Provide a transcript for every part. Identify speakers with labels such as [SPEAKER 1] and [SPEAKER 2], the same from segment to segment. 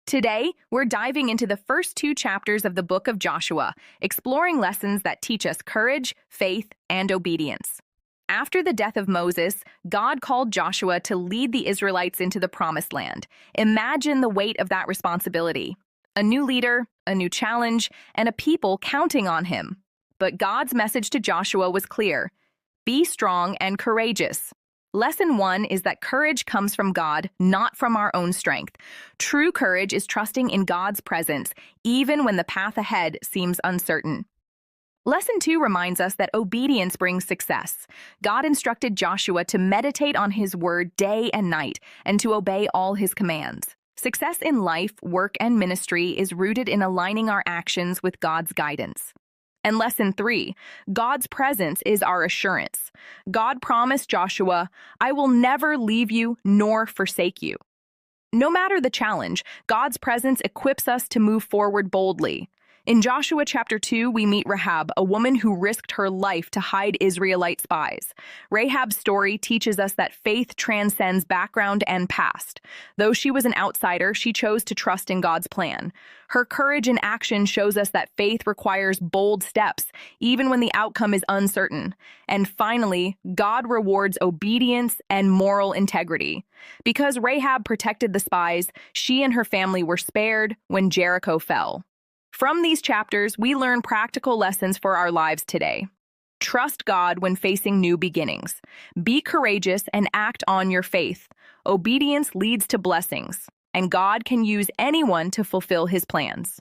[SPEAKER 1] Today, we're diving into the first two chapters of the book of Joshua, exploring lessons that teach us courage, faith, and obedience. After the death of Moses, God called Joshua to lead the Israelites into the Promised Land. Imagine the weight of that responsibility. A new leader, a new challenge, and a people counting on him. But God's message to Joshua was clear: be strong and courageous. Lesson 1 is that courage comes from God, not from our own strength. True courage is trusting in God's presence, even when the path ahead seems uncertain. Lesson 2 reminds us that obedience brings success. God instructed Joshua to meditate on his word day and night, and to obey all his commands. Success in life, work, and ministry is rooted in aligning our actions with God's guidance. And lesson 3, God's presence is our assurance. God promised Joshua, "I will never leave you nor forsake you." No matter the challenge, God's presence equips us to move forward boldly. In Joshua chapter 2, we meet Rahab, a woman who risked her life to hide Israelite spies. Rahab's story teaches us that faith transcends background and past. Though she was an outsider, she chose to trust in God's plan. Her courage in action shows us that faith requires bold steps, even when the outcome is uncertain. And finally, God rewards obedience and moral integrity. Because Rahab protected the spies, she and her family were spared when Jericho fell. From these chapters, we learn practical lessons for our lives today. Trust God when facing new beginnings. Be courageous and act on your faith. Obedience leads to blessings, and God can use anyone to fulfill his plans.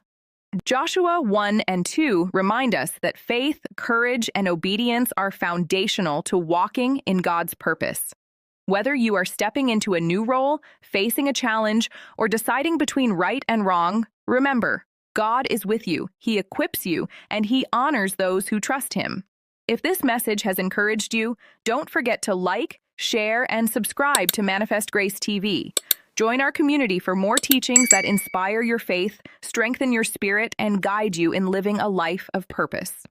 [SPEAKER 1] Joshua 1 and 2 remind us that faith, courage, and obedience are foundational to walking in God's purpose. Whether you are stepping into a new role, facing a challenge, or deciding between right and wrong, remember, God is with you, He equips you, and He honors those who trust Him. If this message has encouraged you, don't forget to like, share, and subscribe to Manifest Grace TV. Join our community for more teachings that inspire your faith, strengthen your spirit, and guide you in living a life of purpose.